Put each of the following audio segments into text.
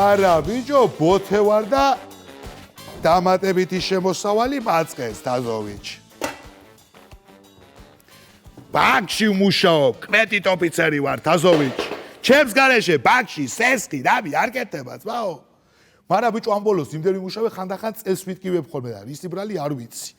არა ბიჭო ბოთე ვარ და დამატებითი შემოსავალი მაწყეს თაზოვიჩ ბანკში ვმუშაობ კრედიტ ოფიცერი ვარ თაზოვიჩ ჩემს გარეშე ბანკში სესხი რამე არ კეთდება ძმაო მაგრამ ბიჭო ამ ბოლოს იმდენი ვმუშაობ ხანდახან წელს ვიტკივებ ხოლმე და ისი ბრალი არ ვიცი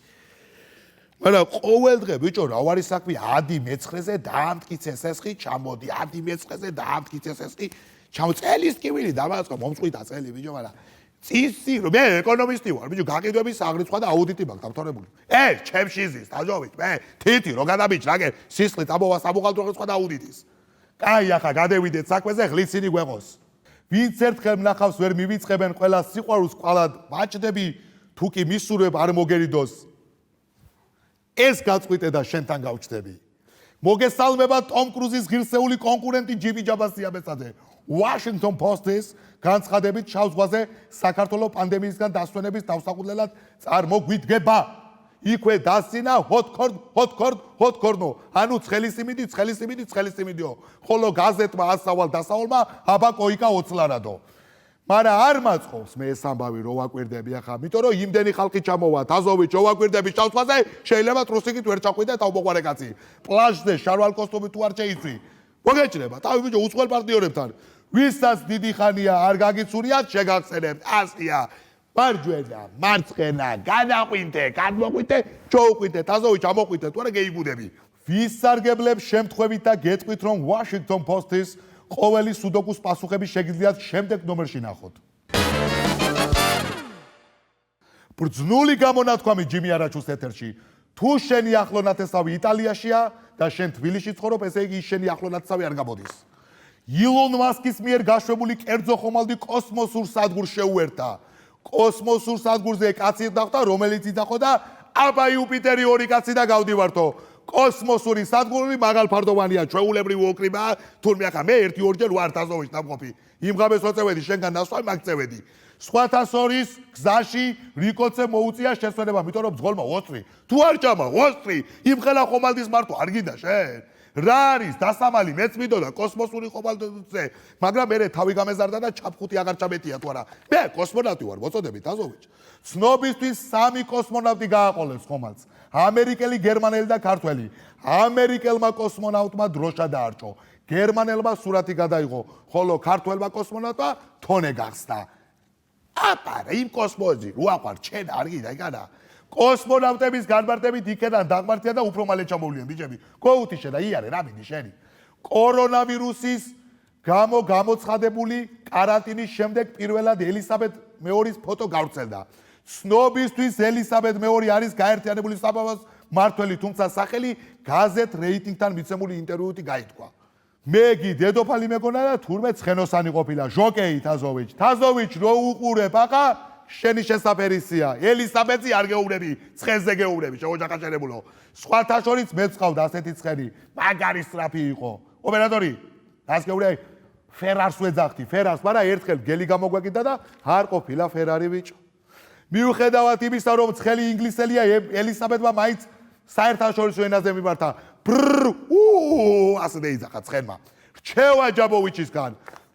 მაგრამ ყოველ დღე ბიჭო რა ვარი საქმე 10 მეცხრეზე დაამტკიცე სესხი ჩამოდი 10 მეცხრეზე დაამტკიცე სესხი ჩამოწელის ტკივილი დამაწყო მომწყვიტა წელი ბიჭო მაგრამ წისი მე ეკონომისტი ვარ ბიჭო გაყიდვების საღრიცხვა და აუდიტი მაქვს დამთავრებული ჩემში ზის თაჯოვით მე თითი რო გადაბიჭ რაგე სისხლი წამოვა საბუღალტრო რიცხვა და აუდიტის კაი ახლა გადევიდეთ საქმეზე ღლიცინი გვეყოს ვინც ერთხელ მნახავს ვერ მივიწყებენ ყველა სიყვარულს ყალად მაჭდები თუ კი მისურვებ არ მოგერიდოს ეს გაწყვიტე და შენთან გავჩდები მოგესალმება ტომ კრუზის ღირსეული კონკურენტი ჯიმი ჯაბასიაბესაძე Washington Post-ის განცხადებით შავ ზღვაზე საქართველოს პანდემიისგან დასვენების დავსაყუდლელად წარმოგვიდგება. იქვე დასცინა ჰოთქორნო. ანუ ცხელისიმიდიო. ხოლო გაზეთმა ასავალ დასავალმა აბა კოიკა ოცლარადო. მაგრამ არ მაწყობს მე ეს ამბავი რო ვაკვირდები ახლა, იმიტომ რომ იმდენი ხალხი ჩამოვა თაზოვიჩ რო ვაკვირდები შავ ზღვაზე, შეიძლება ტრუსიკით ვერ ჩაყვიდე თავმოყარე კაცი. პლაჟზე შარვალ კოსტუმი თუ არ შეიცვი. მოგეჭრება, თავი ბიჭო უცხოელ პარტნიორებთან. ვისაც დიდი ხანია არ გაგიცურიათ, შეგახსენებთ. ასია. მარჯვენა, მარცხენა, განაყვინთე, გადმოყვინთე, ჩოუყვინთე, თაზოვიჩ ამოყვინთე, თუ არა გეიგუდები. ვისარგებლებ შემთხვევით და გეტყვით, რომ Washington Post-ის ყოველი სუდოკუს პასუხები შეგიძლიათ შემდეგ ნომერში ნახოთ. ბრძნული გამონათქვამი ჯიმი არაჩუს ეთერში. თუ შენი ახლონათესავი იტალიაშია და შენ თბილისში ცხოვრობ, ესე იგი შენი ახლონათესავი არ გამოდის. ილონ მასკის მიერ გაშვებული კერძო ხომალდი კოსმოსურ სადგურს შეუერთა. კოსმოსურ სადგურზე კაცი დახვდა, რომელიც იდახო და აბა იუპიტერი ორი კაცი და გავდივართო. კოსმოსური სადგური მაგალფარდოვანია, ჩვეულებრივი ოკრიბა, თურმე ახლა მე 1-2 ვარ თაზოვიჩ დამყოფი. იმ ღამეს წევედი, შენგან ნასვლა მაგწევედი. სხვათა შორის გზაში რიკოცე მოუწია შესვენება, იმიტომ რომ ბრძოლმა ოსტრი. თუ არ ჭამა ოსტრი, იმ ხელა ხომალდის მარტო არ გინდა შენ. რა არის დასამალი მეც მიდოდა კოსმოსური ხომალდზე, მაგრამ მე თავი გამეზარდა და ჩაფხუთი აღარ ჩამეტია თუ არა. მე კოსმონავტი ვარ, მოწოდები თაზოვიჩ. ცნობისთვის 3 კოსმონავტი გააყოლეს ხომალდს. ამერიკელი, გერმანელი და ქართველი. ამერიკელმა კოსმონავტმა დროშა დაარჩო. გერმანელმა სურათი გადაიღო, ხოლო ქართველმა კოსმონავტმა თონე გახსნა. აპარა იმ კოსმოსი, როაყარ ჩენ არ გიდა იკანა. კოსმონავტების განმარტებით იქედან დაღმართია და უფრო მალე ჩამოვლიან ბიჭები. გოუთიშე და იარე რა მინდი შენი. კორონავირუსის გამო გამოცხადებული კარანტინის შემდეგ პირველად ელისაბედ მეორის ფოტო გავრცელდა. ცნობისთვის ელისაბედ მეორე არის გაერთიანებული საბავშვოს მმართველი, თუმცა სახელი გაზეთ რეიტინგთან მიცემული ინტერვიუთი გაითქვა. მეგი დედოფალი მეგონა და თურმე ცხენოსანი ყოფილა. ჟოკეი თაზოვიჩ. თაზოვიჩ რო უყურებ ახლა შენი შესაფერისია. ელისაბედზე არ გეუბნები, ცხენზე გეუბნები, შეოჯახაშენებულო. სხვათა შორის მეც ყავდა ასეთი ცხენი, მაგარი სწრაფი იყო. ოპერატორი, რას გეუბნები? ფერარს ვეძახთი, ფერარს, მაგრამ ერთხელ გელი გამოგვეკიდა და არ ყოფილა ფერარი ბიჭო. მიუხედავად იმისა, რომ ცხელი ინგლისელია, ელისაბედმა მაინც საერთაშორისო ენაზე მიმართა. ასე დაიძახა ცხენმა. რჩევა ჯაბოვიჩისგან,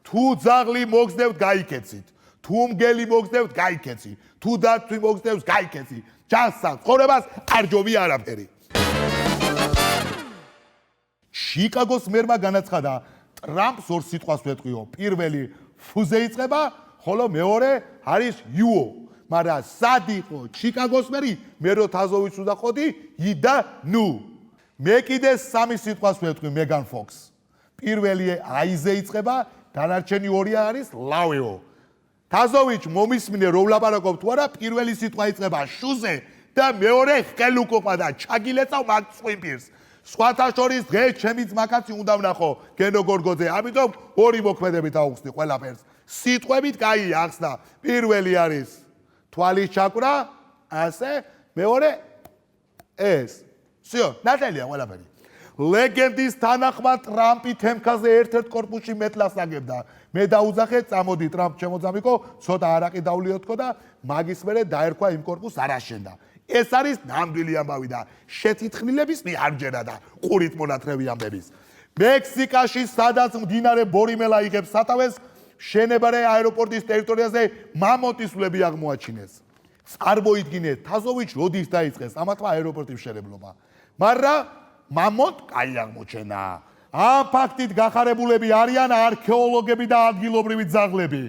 თუ ძაღლი მოგზდევთ, გაიქეცით. თუ მგელი მოგზდევთ, გაიქეცი. თუ დათვი მოგზდევთ, გაიქეცი. ჯანსაღ ცხოვრებას არ ჯობი არაფერი. შიკაგოს მერმა განაცხადა, ტრამპს ორ სიტყვას ვეტყვიო. პირველი ფუზე იწყება, ხოლო მეორე არის იუო. მაგრამ სად იყო შიკაგოს მერი? მე რო თაზოვიჩ ვდახოდი, იდა ნუ. მე კიდე 3 სიტყვას ვეტყვი მეგან ფოქს. პირველი აიზე იწყება, დანარჩენი 2 არის ლავეო. თაზოვიჩ მომისმინე რო ვლაპარაკობ თუ არა, პირველი სიტყვა იწყება შუზე და მეორე ხელუკოპა და ჩაგილეწავ მაგ წვიმპირს. სხვათა შორის დღეს ჩემი ძმაკაცი უნდა ვნახო გენო გორგოძე, ამიტომ 2 მოქმედებით აუხსნი ყველაფერს. სიტყვებით კაი ახსნა. პირველი არის თვალის ჩაკვრა, ასე, მეორე ეს. всё, ნათელია ყველაფერი. ლეგენდის თანახმად ტრამპი თემქაზე ერთ-ერთ კორპუსში მეტლას აგებდა. მე დაუძახე, წამოდი ტრამპ შემოძამიკო, ცოტა არაყი დავლიოთქო და მაგის მერე დაერქვა იმ კორპუსს არ აშენდა. ეს არის ნამდვილი ამბავი და შეთითხნილების მიარჯერა და ყურით მონათრევი ამბების. მექსიკაში, სადაც მდინარე ბორიმელა იღებს სათავეს, მშენებარე აეროპორტის ტერიტორიაზე მამონტისვლები აღმოაჩინეს. წარმოიდგინეთ, თაზოვიჩ როდის დაიწყეს ამათმა აეროპორტის მშენებლობა. მაგრამ მამონტ კაი აღმოჩენა. ამ ფაქტით გახარებულები არიან არქეოლოგები და ადგილობრივი ძაღლები.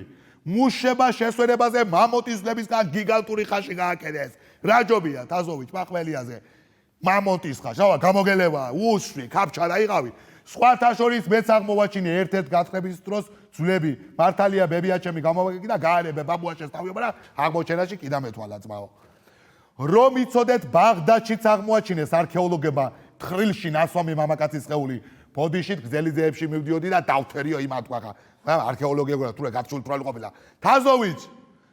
მუშება შესვენებაზე მამონტისვლებისგან გიგანტური ხაში გააკეთეს. რა ჯობია თაზოვიჩ მახველიაზე? მამონტის ხა, შავა გამოგელევა, უსვი, კაფჩარა იყავი. სხვათა შორის მეც აღმოვაჩინე ერთ-ერთ გათხრების დროს ძვლები. მართალია ბებიაჩემი გამოვაკეთე და გაარებე ბაბუაჩეს თავიობა და აღმოჩენაში კიდე მეთვალა ძმაო. რომ იცოდეთ ბაღდადშიც აღმოაჩინეს არქეოლოგებმა თხრილში ნასვამი მამაკაცის სხეული. ბოდიშით გზელიძეებში მივდიოდი და დავთერიო იმ ატყვახა. არქეოლოგია თუ რა გაცულ თვრალი ყოფილა. თაზოვიჩ,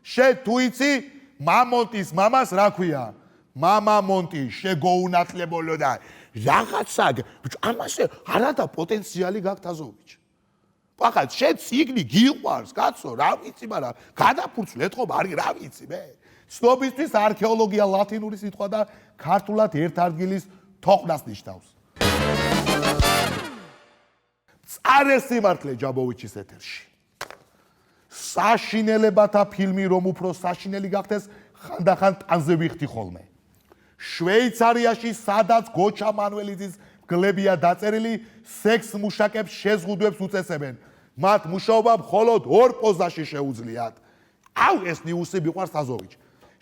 შენ თუ იცი მამონტის მამას რა ქვია? მამა მონტი შეგოუნათლებულო და რაღაცა ამასე არადა პოტენციალი გაქვს თაზოვიჩ. ფახად შენ ციგნი გიყვარს, კაცო, რა ვიცი, მაგრამ გადაფურცლ ეთყობა არის, რა ვიცი მე. ცნობისთვის არქეოლოგია ლათინური სიტყვა და ქართულად ერთ ადგილის თოყნას ნიშნავს. წარე სიმართლე ჯაბოვიჩის ეთერში. საშინელებათა ფილმი რომ უფრო საშინელი გახდეს, ხანდახან ტანზე ვიხდი ხოლმე. შვეიცარიაში, სადაც გოჩა მანუელიძის მგლებია დაწერილი, სექს მუშაკებს შეზღუდვებს უწესებენ. მათ მუშაობა მხოლოდ ორ პოზაში შეუძლიათ. აუ ეს ნიუსი მიყვარს თაზოვიჩ.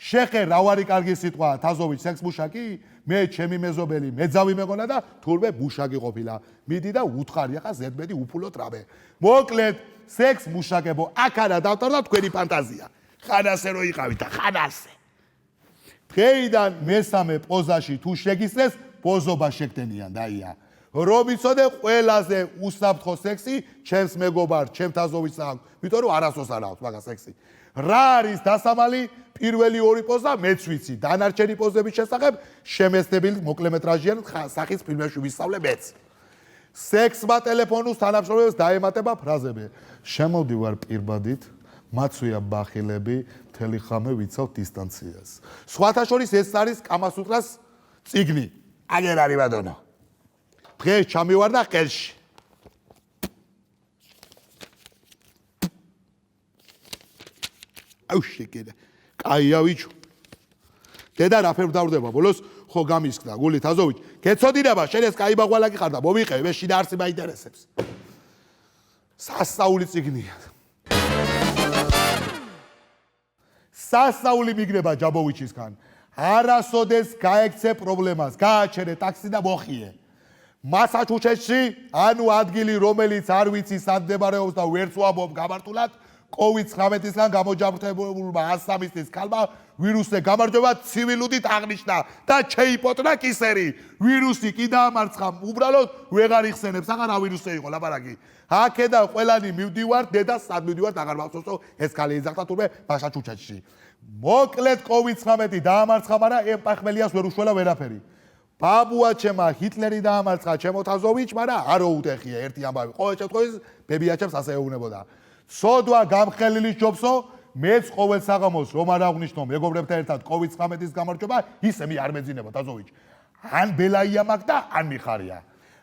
შეხე რავარი კარგი სიტყვაა თაზოვიჩ სექს მუშაკი? მე ჩემი მეზობელი მეძავი მეგონა და თურმე მუშაკი ყოფილა. მიდი და უთხარი ახლა ზედმეტი უფულოთ რაბე. მოკლედ სექს მუშაკებო, აქ არა დავტარდა თქვენი ფანტაზია. ხანასე რო იყავით და ხანასე. დღეიდან მესამე პოზაში თუ შეგისწრეს, პოზობა შეგდენიან დაია. რომ იცოდე ყველაზე უსაფრთხო სექსი ჩემს მეგობარ, ჩემ თაზოვიჩს აქვს, იმიტომ რომ არასოს არ აქვს მაგას სექსი. რა არის დასამალი? პირველი ორი პოზა მეც ვიცი. დანარჩენი პოზების შესახებ შემეცნებელი მოკლემეტრაჟიან სახის ფილმებში ვისწავლე მეც. სექსმა ტელეფონუს თანამშრომლებს დაემატება ფრაზები. შემოვდივარ პირბადით, მაცვია ბახილები, მთელი ხამე ვიცავ დისტანციას. სხვათა შორის ეს არის კამასუტრას წიგნი. აგერ არის ბატონო. დღეს ჩამივარ და ყელში. აუ შეკედა. კაია ვიჩო. დედა რა ფერ დავრდება ბოლოს ხო გამისკდა გული თაზოვიჩ. გეცოდინება შენ ეს კაი ბაღვალაკი ხარ და მომიყევი მე შიდა არსი მაინტერესებს. სასწაული წიგნია. სასწაული მიგნება ჯაბოვიჩისგან. არასოდეს გაექცე პრობლემას, გააჩერე ტაქსი და მოხიე. მასაჩუსეტსში, ანუ ადგილი, რომელიც არ ვიცი სად მდებარეობს და ვერც ვამბობ გამართულად, COVID-19-ისგან გამოჯანმრთებულმა 103 წლის ქალმა ვირუსზე გამარჯვება ცივილუდით აღნიშნა და შეიპოტნა კისერი. ვირუსი კი დაამარცხა, უბრალოდ ვეღარ იხსენებს, აღარ რა ვირუსზე იყო ლაპარაკი. აქედან ყველანი მივდივართ, დედას სად მივდივართ, აღარ მახსოვსო, ეს ქალი იძახდა თურმე მასაჩუსეტსში. მოკლედ COVID-19 დაამარცხა, მაგრამ ემპახმელიას ვერ უშველა ვერაფერი. ბაბუაჩემა ჰიტლერი დაამარცხა, ჩემო თაზოვიჩ, მაგრამ არ უუტეხია ერთი ამბავი. ყოველ შემთხვევაში ბებიაჩემს ასე ეუბნებოდა. სოდვა გამხელილი ჯობსო, მეც ყოველ საღამოს რომ არ აღნიშნო მეგობრებთან ერთად COVID-19-ის გამარჯვება, ისე მე არ მეძინება თაზოვიჩ. ან ბელაია მაგ და ან მიხარია.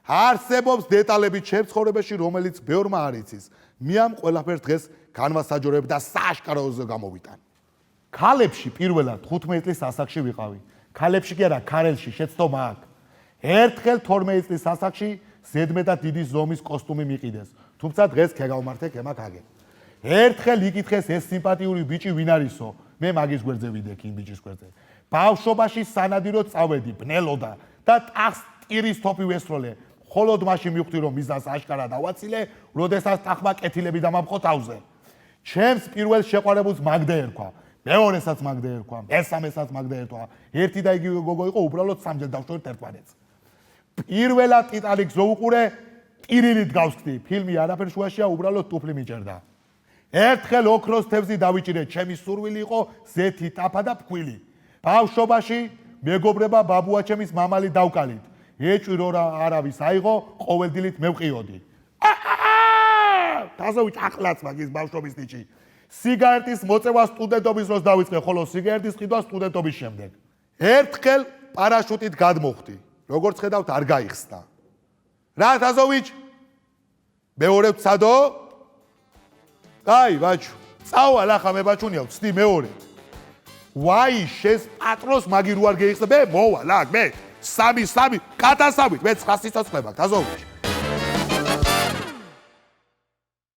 არსებობს დეტალები ჩემს ცხოვრებაში, რომელიც ბევრმა არ იცის. მე ამ ყველაფერს დღეს განვასაჯორებ და სააშკაროზე გამოვიტან. ქალებში პირველად 15 წლის ასაკში ვიყავი. ქალებში კი არა, ქარელში შეცდომა აქვს. ერთხელ 12 წლის ასაკში ზედმეტად დიდი ზომის კოსტუმი მიყიდეს. თუმცა დღეს ქეგავმართე ქემაკაგე. ერთხელ იკითხეს ეს სიმპათიური ბიჭი ვინ არისო? მე მაგის გვერდზე ვიდექი იმ ბიჭის გვერდზე. ბავშვობაში სანადირო წავედი, ბნელოდა და ტახს ტირის თოფი ვესროლე. მხოლოდ მაშინ მივხვდი რომ მიზანს აშკარა დავაცილე, როდესაც ტახმა კეთილები დამამხო თავზე. ჩემს პირველ შეყვარებულს მაგდა ერქვა. მეორესაც მაგდა ერქვა, მესამესაც მაგდა ერქვა. ერთი და იგივე გოგო იყო, უბრალოდ სამჯერ დავშორეთ ერთმანეთს. პირველად ტიტანიკს რო უყურე, ტირილით გავსკდი. ფილმი არაფერ შუაშია, უბრალოდ ტუფლი მიჭერდა. ერთხელ ოქროს თევზი დავიჭირე, ჩემი სურვილი იყო ზეთი, ტაფა და ფქვილი. ბავშვობაში მეგობრება ბაბუაჩემის მამალი დავკალით. ეჭვი რა არავის აიღო, ყოველდილით მევყიოდი. თაზოვიჩ ახლაც მაგის ბავშვობის ნიჭი. სიგარეტის მოწევა სტუდენტობის დროს დავიწყე, ხოლო სიგარეტის ყიდვა სტუდენტობის შემდეგ. ერთხელ პარაშუტით გადმოხვდი. როგორც ხედავთ, არ გაიხსნა. რა თაზოვიჩ? მეორე ვცადო? კაი, ბაჭო. წავალ ახლა მე ბაჭუნია, ვწდი მეორე. ვაი, შეს პატრონს მაგი რო არ გეიხსნა, მე მოვალ აქ, მე 3 კატასავით, მე 9 სიცოცხლე მაქვს, აზოვში.